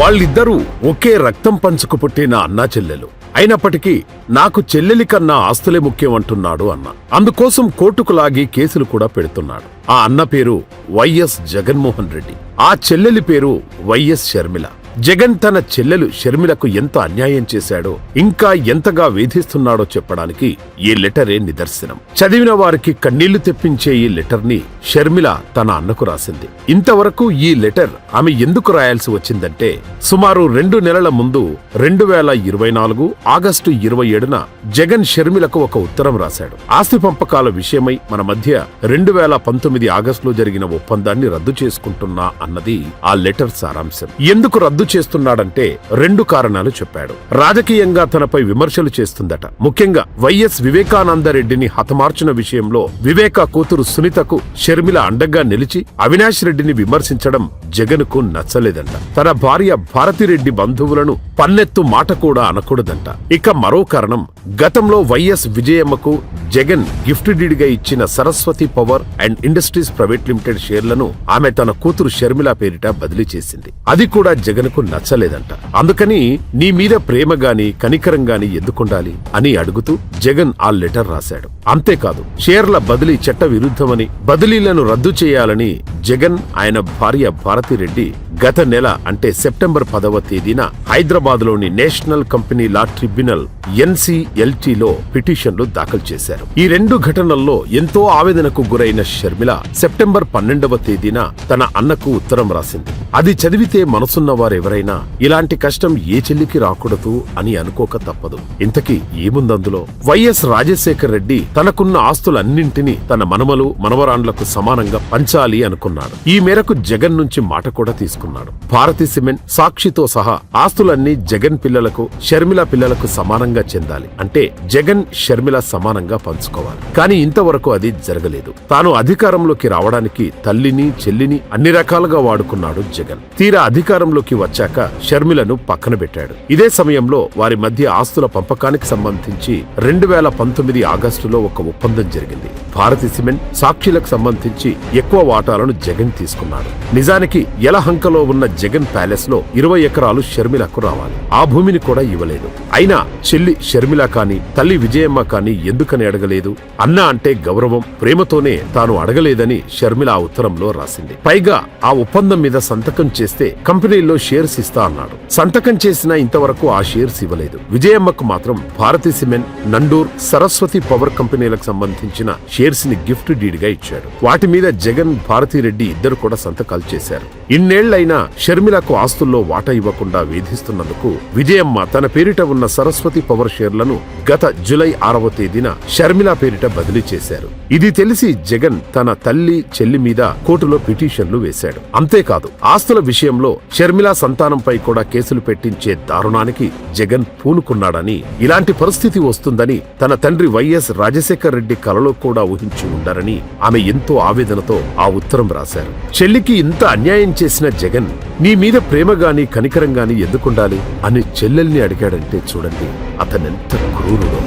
వాళ్ళిద్దరూ ఒకే రక్తం పంచుకు పుట్టిన అన్నా చెల్లెలు. అయినప్పటికీ నాకు చెల్లెలి కన్నా ఆస్తులే ముఖ్యం అంటున్నాడు అన్న. అందుకోసం కోర్టుకు లాగి కేసులు కూడా పెడుతున్నాడు. ఆ అన్న పేరు వైఎస్ జగన్మోహన్ రెడ్డి, ఆ చెల్లెలి పేరు వైఎస్ షర్మిల. జగన్ తన చెల్లెలు షర్మిలకు ఎంత అన్యాయం చేశాడో, ఇంకా ఎంతగా వేధిస్తున్నాడో చెప్పడానికి ఈ లెటరే నిదర్శనం. చదివిన వారికి కన్నీళ్లు తెప్పించే ఈ లెటర్ ని షర్మిల తన అన్నకు రాసింది. ఇంతవరకు ఈ లెటర్ ఆమె ఎందుకు రాయాల్సి వచ్చిందంటే, సుమారు 2 నెలల ముందు 2024 ఆగస్టు 27న జగన్ షర్మిలకు ఒక ఉత్తరం రాశాడు. ఆస్తి పంపకాల విషయమై మన మధ్య 2019 ఆగస్టులో జరిగిన ఒప్పందాన్ని రద్దు చేసుకుంటున్నా అన్నది ఆ లెటర్ సారాంశం. ఎందుకు రద్దు చేస్తున్నాడంటే 2 కారణాలు చెప్పాడు. రాజకీయంగా తనపై విమర్శలు చేస్తుందట. ముఖ్యంగా వైఎస్ వివేకానందరెడ్డిని హతమార్చిన విషయంలో వివేక కూతురు సునీతకు షర్మిల అండగా నిలిచి అవినాష్ రెడ్డిని విమర్శించడం జగన్కు నచ్చలేదంట. తన భార్య భారతిరెడ్డి బంధువులను పన్నెత్తు మాట కూడా అనకూడదంట. ఇక మరో కారణం, గతంలో వైఎస్ విజయమ్మకు జగన్ గిఫ్ట్ డీడ్గా ఇచ్చిన Saraswati power and industries private limited షేర్లను ఆమె తన కూతురు షర్మిల పేరిట బదిలీ చేసింది. అది కూడా జగన్ కు నచ్చలేదంట. అందుకని నీ మీద ప్రేమ గాని కనికరం గాని ఎందుకుండాలి అని అడుగుతూ జగన్ ఆ లెటర్ రాశాడు. అంతేకాదు, షేర్ల బదిలీ చట్ట విరుద్ధమని, బదిలీలను రద్దు చేయాలని జగన్ ఆయన భార్య భారతిరెడ్డి గత నెల అంటే సెప్టెంబర్ 10వ తేదీన హైదరాబాద్ లోని నేషనల్ కంపెనీ లా ట్రిబ్యునల్ NCLT-లో పిటిషన్లు దాఖలు చేశారు. ఈ 2 ఘటనల్లో ఎంతో ఆవేదనకు గురైన షర్మిల సెప్టెంబర్ 12వ తేదీన తన అన్నకు ఉత్తరం రాసింది. అది చదివితే మనసున్న వారెవరైనా ఇలాంటి కష్టం ఏ చెల్లికి రాకూడదు అని అనుకోక తప్పదు. ఇంతకీ ఏముందందులో? వైఎస్ రాజశేఖర్ రెడ్డి తనకున్న ఆస్తులన్నింటినీ తన మనమలు మనవరాండ్లకు సమానంగా పంచాలి అనుకున్నాడు. ఈ మేరకు జగన్ నుంచి మాట కూడా తీసుకున్నాడు. భారతీ సిమెంట్, సాక్షితో సహా ఆస్తులన్నీ జగన్ పిల్లలకు, షర్మిల పిల్లలకు సమానంగా చెందాలి. అంటే జగన్ షర్మిల సమానంగా పంచుకోవాలి. కానీ ఇంతవరకు అది జరగలేదు. తాను అధికారంలోకి రావడానికి తల్లిని చెల్లిని అన్ని రకాలుగా వాడుకున్నాడు జగన్. తీరా అధికారంలోకి వచ్చాక షర్మిలను పక్కన పెట్టాడు. ఇదే సమయంలో వారి మధ్య ఆస్తుల పంపకానికి సంబంధించి 2019 ఆగస్టులో ఒక ఒప్పందం జరిగింది. భారతీ సిమెంట్, సాక్షిలకు సంబంధించి ఎక్కువ వాటాలను జగన్ తీసుకున్నాడు. నిజానికి యలహంకలో ఉన్న జగన్ ప్యాలెస్ లో 20 ఎకరాలు షర్మిలకు రావాలి. ఆ భూమిని కూడా ఇవ్వలేదు. అయినా చెల్లి షర్మిల కాని తల్లి విజయమ్మ కాని ఎందుకని అడగలేదు? అన్న అంటే గౌరవం, ప్రేమతోనే తాను అడగలేదని షర్మిల ఆ ఉత్తరంలో రాసింది. పైగా ఆ ఒప్పందం మీద సంతకం చేస్తే కంపెనీల్లో షేర్స్ ఇస్తా అన్నాడు. సంతకం చేసినా ఇంతవరకు ఆ షేర్స్ ఇవ్వలేదు. విజయమ్మకు మాత్రం భారతీ సిమెంట్, నండూర్, సరస్వతి పవర్ కంపెనీలకు సంబంధించిన షేర్స్ ని గిఫ్ట్ డీడ్ గా ఇచ్చాడు. వాటి మీద జగన్, భారతిరెడ్డి ఇద్దరు కూడా సంతకాలు చేశారు. ఇన్నేళ్లైనా షర్మిలకు ఆస్తుల్లో వాటా ఇవ్వకుండా వేధిస్తున్నందుకు విజయమ్మ తన పేరిట ఉన్న సరస్వతి పవర్ షేర్లను గత జూలై 6వ తేదీన షర్మిల పేరిట బదిలీ చేశారు. ఇది తెలిసి జగన్ తన తల్లి చెల్లి మీద కోర్టులో పిటిషన్లు వేశాడు. అంతేకాదు, ఆస్తుల విషయంలో షర్మిల సంతానంపై కూడా కేసులు పెట్టించే దారుణానికి జగన్ పూనుకున్నాడని, ఇలాంటి పరిస్థితి వస్తుందని తన తండ్రి వైఎస్ రాజశేఖర్ రెడ్డి కలలో కూడా ఊహించి ఉండారని ఆమె ఎంతో ఆవేదనతో ఆ ఉత్తరం రాశారు. చెల్లికి ఇంత అన్యాయం చేసిన జగన్ నీ మీద ప్రేమ గాని కనికరం గాని ఎందుకుండాలి అని చెల్లెల్ని అడిగాడంటే చూడండి అతనెంత క్రూరుడో.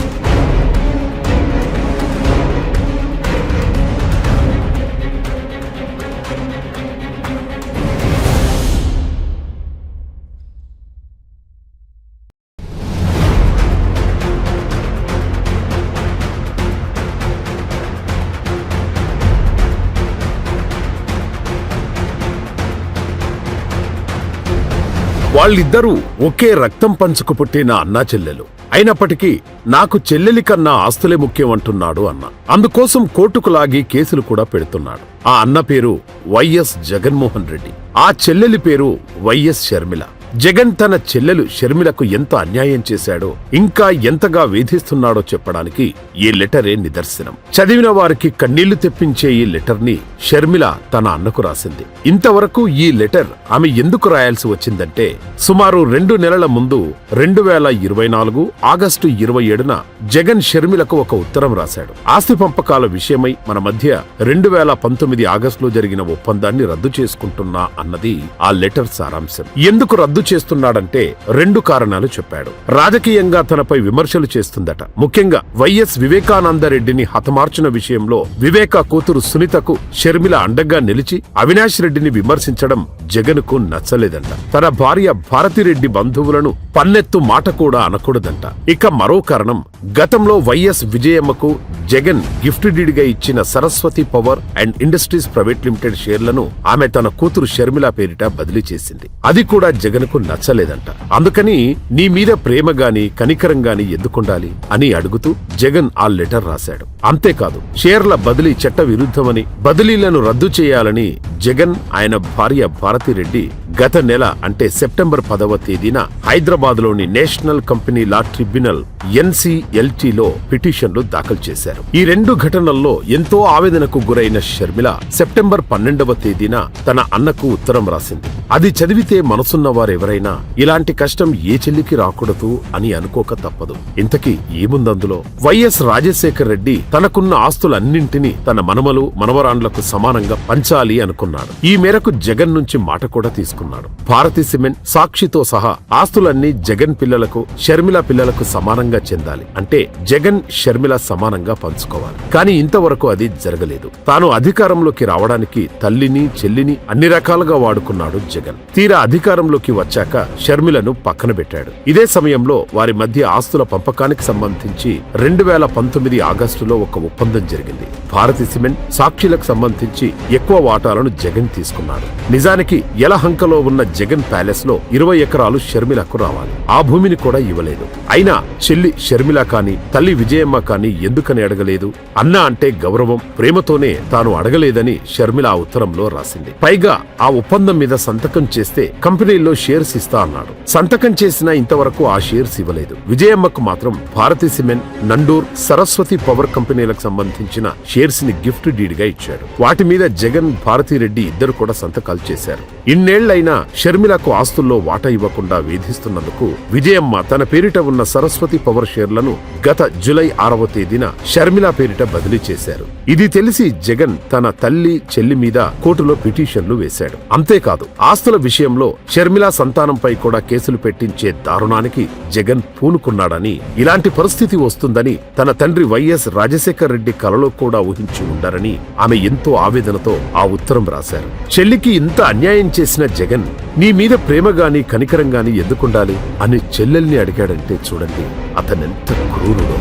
వాళ్ళిద్దరూ ఒకే రక్తం పంచుకు పుట్టిన అన్నా చెల్లెలు. అయినప్పటికీ నాకు చెల్లెలి కన్నా ఆస్తులే ముఖ్యం అంటున్నాడు అన్న. అందుకోసం కోర్టుకు లాగి కేసులు కూడా పెడుతున్నాడు. ఆ అన్న పేరు వైఎస్ జగన్మోహన్ రెడ్డి, ఆ చెల్లెలి పేరు వైఎస్ షర్మిల. జగన్ తన చెల్లెలు షర్మిలకు ఎంత అన్యాయం చేశాడో, ఇంకా ఎంతగా వేధిస్తున్నాడో చెప్పడానికి ఈ లెటరే నిదర్శనం. చదివిన వారికి కన్నీళ్లు తెప్పించే ఈ లెటర్ ని షర్మిల తన అన్నకు రాసింది. ఇంతవరకు ఈ లెటర్ ఆమె ఎందుకు రాయాల్సి వచ్చిందంటే, సుమారు 2 నెలల ముందు 2024 ఆగస్టు 27న జగన్ షర్మిలకు ఒక ఉత్తరం రాశాడు. ఆస్తి పంపకాల విషయమై మన మధ్య 2019 ఆగస్టులో జరిగిన ఒప్పందాన్ని రద్దు చేసుకుంటున్నా అన్నది ఆ లెటర్ సారాంశం. ఎందుకు రద్దు చేస్తున్నాడంటే 2 కారణాలు చెప్పాడు. రాజకీయంగా తనపై విమర్శలు చేస్తుందట. ముఖ్యంగా వైఎస్ వివేకానందరెడ్డిని హతమార్చిన విషయంలో వివేక కూతురు సునీతకు షర్మిల అండగా నిలిచి అవినాష్ రెడ్డిని విమర్శించడం జగన్కు నచ్చలేదంట. తన భార్య భారతిరెడ్డి బంధువులను పన్నెత్తు మాట కూడా అనకూడదంట. ఇక మరో కారణం, గతంలో వైఎస్ విజయమ్మకు జగన్ గిఫ్ట్ డీడ్గా ఇచ్చిన Saraswati power and industries private limited షేర్లను ఆమె తన కూతురు షర్మిల పేరిట బదిలీ చేసింది. అది కూడా జగన్కు నచ్చలేదంట. అందుకని నీ మీద ప్రేమ గాని కనికరం గాని ఎందుకుండాలి అని అడుగుతూ జగన్ ఆ లెటర్ రాశాడు. అంతేకాదు, షేర్ల బదిలీ చట్ట విరుద్ధమని, బదిలీలను రద్దు చేయాలని జగన్ ఆయన భార్య భారతిరెడ్డి గత నెల అంటే సెప్టెంబర్ 10వ తేదీన హైదరాబాద్లోని నేషనల్ కంపెనీ లా ట్రిబ్యునల్ NCLTలో పిటిషన్లు దాఖలు చేశారు. ఈ 2 ఘటనల్లో ఎంతో ఆవేదనకు గురైన షర్మిల సెప్టెంబర్ 12వ తేదీన తన అన్నకు ఉత్తరం రాసింది. అది చదివితే మనసున్న వారెవరైనా ఇలాంటి కష్టం ఏ చెల్లికి రాకూడదు అని అనుకోక తప్పదు. ఇంతకీ ఏముందందులో? వైఎస్ రాజశేఖర్ రెడ్డి తనకున్న ఆస్తులన్నింటినీ తన మనమలు మనవరాండ్లకు సమానంగా పంచాలి అనుకున్నాడు. ఈ మేరకు జగన్ నుంచి మాట కూడా తీసుకున్నాడు. భారతి సిమెంట్, సాక్షితో సహా ఆస్తులన్నీ జగన్ పిల్లలకు, షర్మిల పిల్లలకు సమానంగా చెందాలి. అంటే జగన్ షర్మిల సమానంగా పంచుకోవాలి. కానీ ఇంతవరకు అది జరగలేదు. తాను అధికారంలోకి రావడానికి తల్లిని చెల్లిని అన్ని రకాలుగా వాడుకున్నాడు జగన్. తీరా అధికారంలోకి వచ్చాక షర్మిలను పక్కన పెట్టాడు. ఇదే సమయంలో వారి మధ్య ఆస్తుల పంపకానికి సంబంధించి 2019 ఆగస్టులో ఒక ఒప్పందం జరిగింది. భారతి సిమెంట్, సాక్షిలకు సంబంధించి ఎక్కువ వాటాలను జగన్ తీసుకున్నాడు. నిజానికి యలహంకలో ఉన్న జగన్ ప్యాలెస్ లో 20 ఎకరాలు షర్మిలకు రావాలి. ఆ భూమిని కూడా ఇవ్వలేదు. అయినా చెల్లి షర్మిల కాని తల్లి విజయమ్మ కాని ఎందుకని అడగలేదు? అన్న అంటే గౌరవం, ప్రేమతోనే తాను అడగలేదని షర్మిల ఆ ఉత్తరంలో రాసింది. పైగా ఆ ఒప్పందం మీద సంతకం చేస్తే కంపెనీల్లో షేర్స్ ఇస్తా అన్నాడు. సంతకం చేసినా ఇంతవరకు ఆ షేర్స్ ఇవ్వలేదు. విజయమ్మకు మాత్రం భారతి సిమెంట్, నండూర్, సరస్వతి పవర్ కంపెనీలకు సంబంధించిన షేర్స్ ని గిఫ్ట్ డీడ్ గా ఇచ్చాడు. వాటి మీద జగన్, భారతిరెడ్డి ఇద్దరు కూడా సంతకాలు చేశారు. ఇన్నేళ్లైనా షర్మిలకు ఆస్తుల్లో వాటా ఇవ్వకుండా వేధిస్తున్నందుకు విజయమ్మ తన పేరిట ఉన్న సరస్వతి పవర్ షేర్లను గత జూలై 6వ తేదీన షర్మిల పేరిట బదిలీ చేశారు. ఇది తెలిసి జగన్ తన తల్లి చెల్లి మీద కోర్టులో పిటిషన్లు వేశాడు. అంతేకాదు, ఆస్తుల విషయంలో షర్మిల సంతానంపై కూడా కేసులు పెట్టించే దారుణానికి జగన్ పూనుకున్నాడని, ఇలాంటి పరిస్థితి వస్తుందని తన తండ్రి వైఎస్ రాజశేఖర్ రెడ్డి కలలో కూడా ఊహించి ఉండారని ఆమె ఎంతో ఆవేదనతో ఆ ఉత్తరం రాశారు. చెల్లికి ఇంత అన్యాయం చేసిన జగన్ నీ మీద ప్రేమ గాని కనికరం గాని ఎందుకుండాలి అని చెల్లెల్ని అడిగాడంటే చూడండి అతనెంత క్రూరుడో.